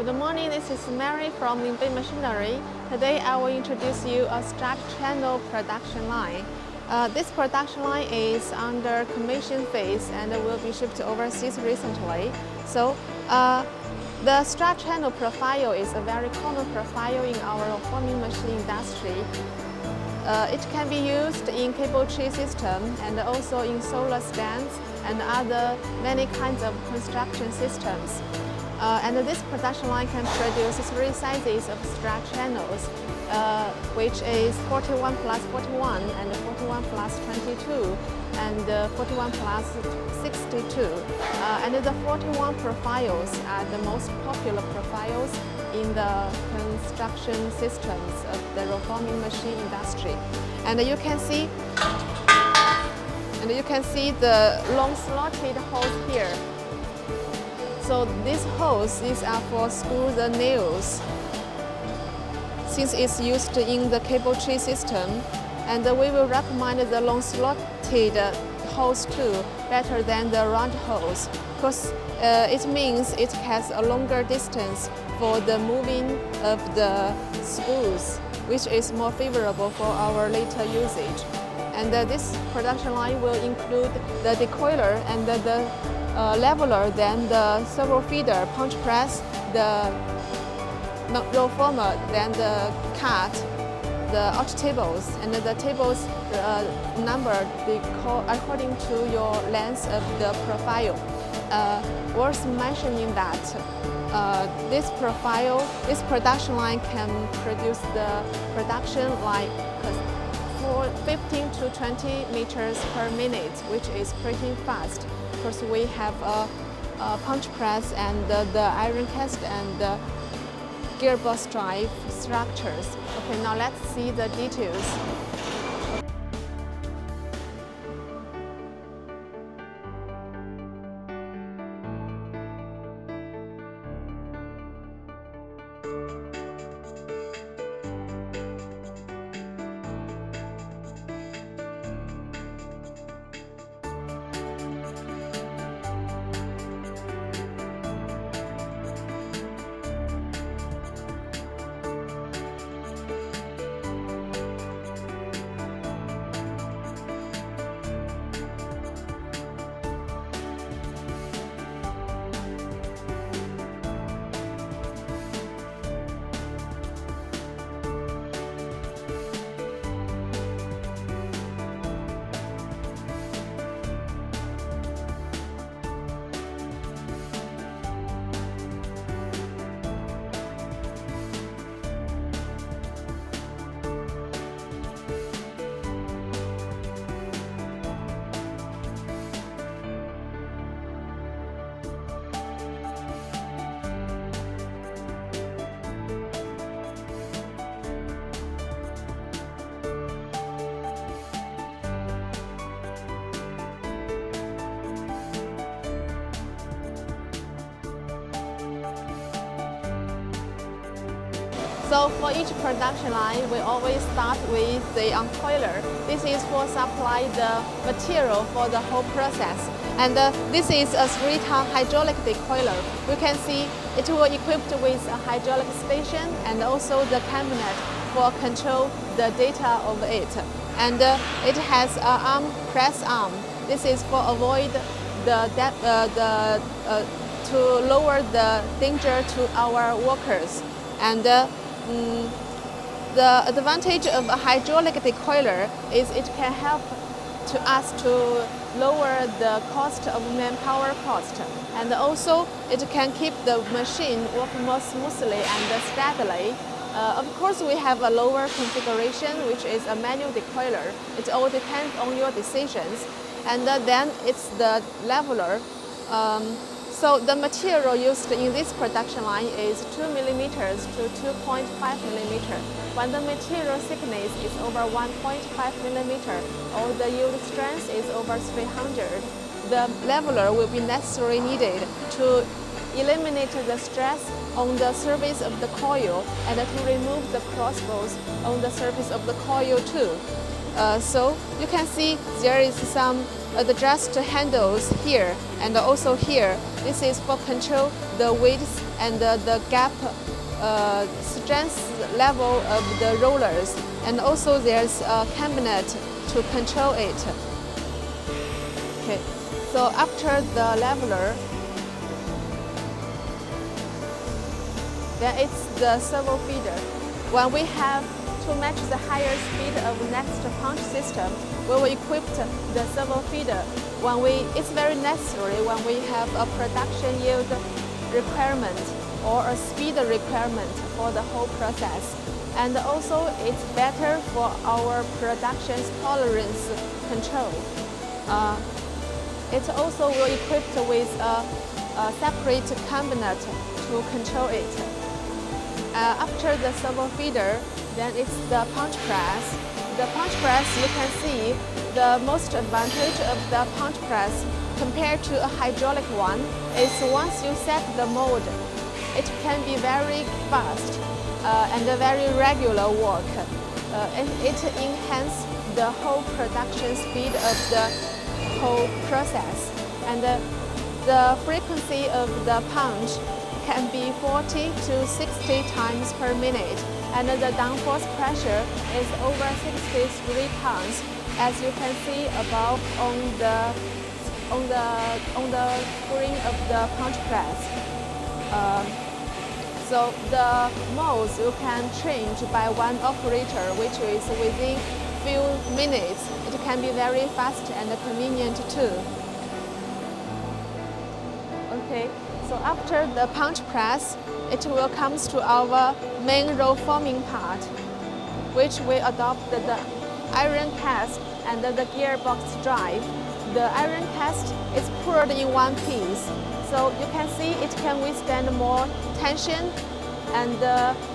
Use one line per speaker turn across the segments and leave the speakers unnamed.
Good morning, this is Mary from Linbay Machinery. Today I will introduce you a Strut Channel production line. This production line is under commission phase and will be shipped overseas recently. So the Strut Channel profile is a very common profile in our forming machine industry. It can be used in cable tree system and also in solar stands and other many kinds of construction systems. And this production line can produce 3 sizes of strut channels, which is 41 plus 41 and 41 plus 22 and 41 plus 62. And the 41 profiles are the most popular profiles in the construction systems of the reforming machine industry. And you can see the long slotted holes here. So these holes, these are for screw the nails, since it's used in the cable tree system. And we will recommend the long slotted holes too, better than the round holes, because it means it has a longer distance for the moving of the screws, which is more favorable for our later usage. And this production line will include the decoiler and the leveler, then the servo feeder, punch press, the roll former, then the cut, the out tables, and the tables numbered according to your length of the profile. Worth mentioning that this production line can produce the production like for 15 to 20 meters per minute, which is pretty fast, because we have a punch press and the iron cast and the gearbox drive structures. Okay, now let's see the details. So for each production line, we always start with the coiler. This is for supply the material for the whole process. And this is a 3-ton hydraulic decoiler. You can see it will be equipped with a hydraulic station and also the cabinet for control the data of it. And it has an press arm. This is for avoid to lower the danger to our workers. And the advantage of a hydraulic decoiler is it can help to us to lower the cost of manpower cost, and also it can keep the machine working more smoothly and steadily. Of course, we have a lower configuration, which is a manual decoiler. It all depends on your decisions. And then it's the leveler. So the material used in this production line is 2 millimeters to 2.5 millimeter. When the material thickness is over 1.5 millimeter or the yield strength is over 300, the leveler will be necessarily needed to eliminate the stress on the surface of the coil and to remove the crossbows on the surface of the coil too. So you can see there is some adjust handles here and also here. This is for control the width and the gap strength level of the rollers, and also there's a cabinet to control it. Okay, so after the leveler, then it's the servo feeder. When we have to match the higher speed of next punch system, we will equip the servo feeder. It's very necessary when we have a production yield requirement or a speed requirement for the whole process. And also it's better for our production tolerance control. It also will equipped with a separate cabinet to control it. After the servo feeder, then it's the punch press. The punch press, you can see the most advantage of the punch press compared to a hydraulic one is once you set the mold, it can be very fast and a very regular work. It enhances the whole production speed of the whole process. And the frequency of the punch can be 40 to 60 times per minute, and the downforce pressure is over 63 tons, as you can see above on the screen of the punch press. So the molds you can change by one operator, which is within few minutes. It can be very fast and convenient too. Okay. So after the punch press, it will come to our main roll forming part, which we adopt the iron cast and the gearbox drive. The iron cast is poured in one piece, so you can see it can withstand more tension, and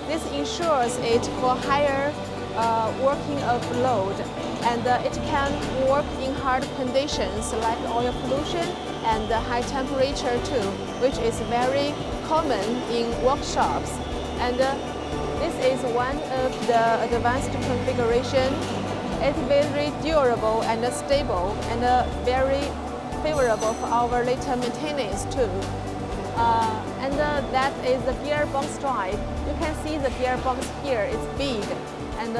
this ensures it for higher working of load, and it can work in hard conditions like oil pollution and high temperature too, which is very common in workshops. And this is one of the advanced configuration. It's very durable and stable and very favorable for our later maintenance too. And that is the gearbox drive. You can see the gearbox here is big, and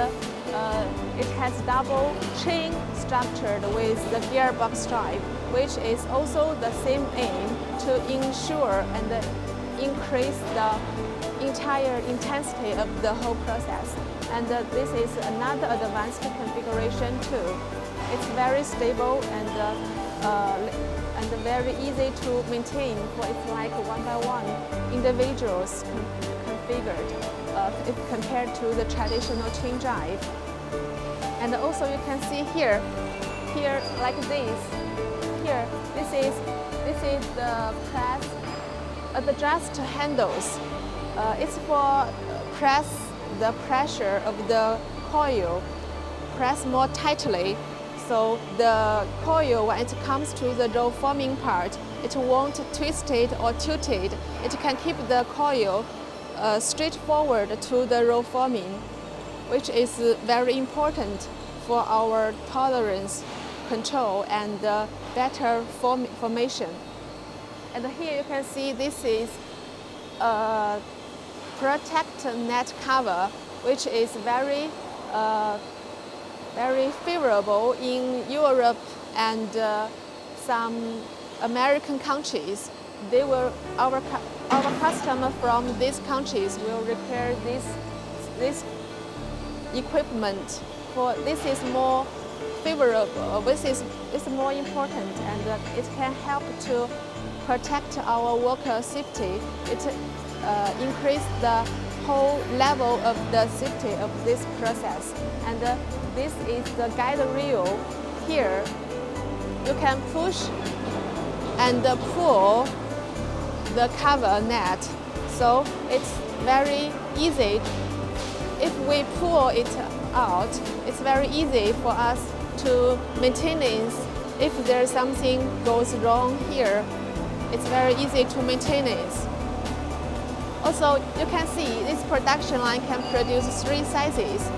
it has double chain structured with the gearbox drive, which is also the same aim to ensure and increase the entire intensity of the whole process. And this is another advanced configuration too. It's very stable and very easy to maintain, for it's like one by one individuals configured if compared to the traditional chain drive. And also you can see here like this. Here, this is the press, adjust handles. It's for press the pressure of the coil, press more tightly. So the coil, when it comes to the roll forming part, it won't twist it or tilt it. It can keep the coil straight forward to the roll forming, which is very important for our tolerance control and better formation. And here you can see this is a protect net cover, which is very favorable in Europe and some American countries. Our customer from these countries will require this equipment. For this is more favorable. This is more important, and it can help to protect our worker safety. It increase the whole level of the safety of this process. And this is the guide rail. Here you can push and pull the cover net, so it's very easy. If we pull it out, it's very easy for us to maintenance. If there's something goes wrong here, it's very easy to maintenance. Also, you can see this production line can produce 3 sizes.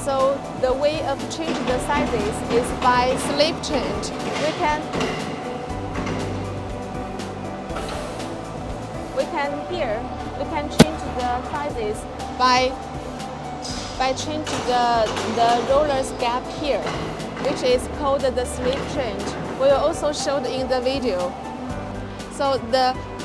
So the way of changing the sizes is by slip change. We can change the sizes by changing the roller's gap here, which is called the slip change. We will also show it in the video. So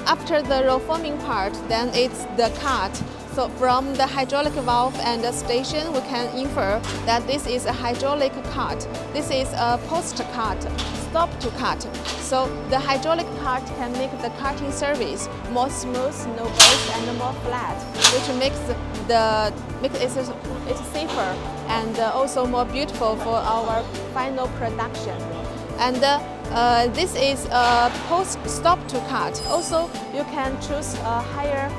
after the roll forming part, then it's the cut. So from the hydraulic valve and the station, we can infer that this is a hydraulic cut. This is a post cut, stop to cut. So the hydraulic cut can make the cutting surface more smooth, no burrs, and more flat, which makes it safer and also more beautiful for our final production. And this is a post-stop to cut. Also, you can choose a higher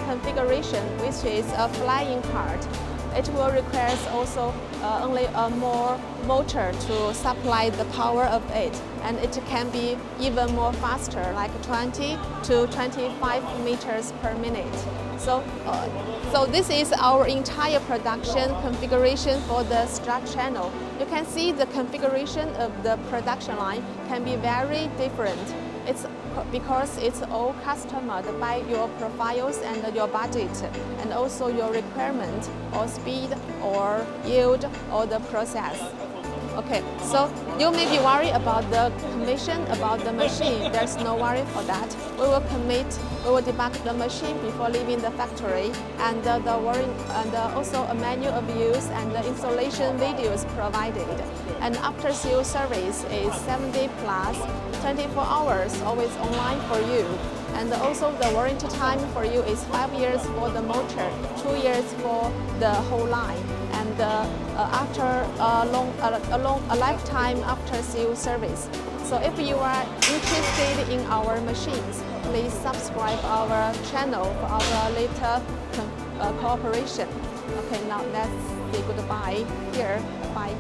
configuration, which is a flying part. It will require also only a more motor to supply the power of it, and it can be even more faster, like 20 to 25 meters per minute. So this is our entire production configuration for the Strut channel. You can see the configuration of the production line can be very different. It's because it's all customized by your profiles and your budget, and also your requirement or speed or yield or the process. Okay, so you may be worried about the commission about the machine. There's no worry for that. We will debug the machine before leaving the factory, and also a manual of use and the installation videos provided. And after sale service is 70 plus 24 hours, always online for you. And also the warranty time for you is 5 years for the motor, 2 years for the whole line, and after a lifetime after sale service. So if you are interested in our machines, please subscribe our channel for our later cooperation. Okay, now let's say goodbye here. Bye.